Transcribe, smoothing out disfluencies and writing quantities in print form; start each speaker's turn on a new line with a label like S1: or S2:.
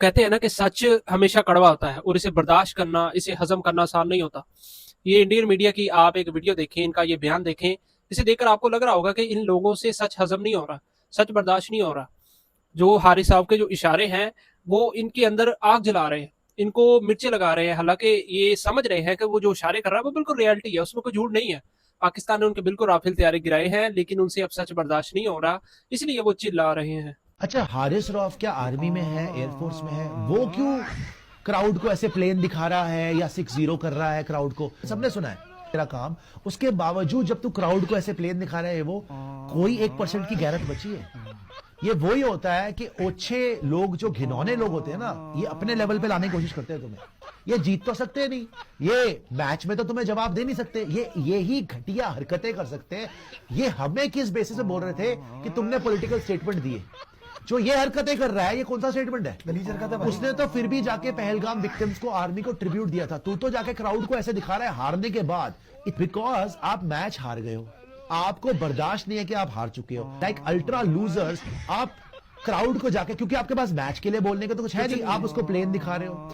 S1: कहते हैं ना कि सच हमेशा कड़वा होता है और इसे बर्दाश्त करना, इसे हजम करना आसान नहीं होता। ये इंडियन मीडिया की आप एक वीडियो देखें, इनका ये बयान देखें, इसे देखकर आपको लग रहा होगा कि इन लोगों से सच हजम नहीं हो रहा, सच बर्दाश्त नहीं हो रहा। जो हारिस साहब के जो इशारे हैं, वो इनके अंदर आग जला रहे हैं, इनको मिर्चें लगा रहे हैं। हालांकि ये समझ रहे हैं कि वो जो इशारे कर रहा है वो बिल्कुल रियलिटी है, उसमें कोई झूठ नहीं है। पाकिस्तान ने उनके बिल्कुल राफेल तैयारी गिराए हैं, लेकिन उनसे अब सच बर्दाश्त नहीं हो रहा, इसलिए वो चिल्ला रहे हैं।
S2: अच्छा, हारिस रऊफ क्या आर्मी में है, एयरफोर्स में है? वो क्यों क्राउड को ऐसे प्लेन दिखा रहा है या 6-0 कर रहा है क्राउड को? सबने सुना है तेरा काम। उसके बावजूद जब तू क्राउड को ऐसे प्लेन दिखा रहा है, वो कोई 1% की गैरत बची है? ये वही होता है कि ओछे लोग, जो घिनौने लोग होते हैं ना, ये अपने लेवल पे लाने की कोशिश करते हैं तुम्हें। ये जीत तो सकते नहीं, ये मैच में तो तुम्हें जवाब दे नहीं सकते, ये ही घटिया हरकतें कर सकते हैं। ये हमें किस बेसिस पे बोल रहे थे कि तुमने पॉलिटिकल स्टेटमेंट दिए? जो ये हरकतें कर रहा है, ये कौन सा स्टेटमेंट है? उसने तो फिर भी जाके पहलगाम विक्टिम्स को, आर्मी को ट्रिब्यूट दिया था। तू तो जाके क्राउड को ऐसे दिखा रहा है हारने के बाद। बिकॉज आप मैच हार गए हो, आपको बर्दाश्त नहीं है कि आप हार चुके हो। लाइक अल्ट्रा लूजर्स, आप क्राउड को जाके, क्योंकि आपके पास मैच के लिए बोलने का तो कुछ है नहीं, आप उसको प्लेन दिखा रहे हो।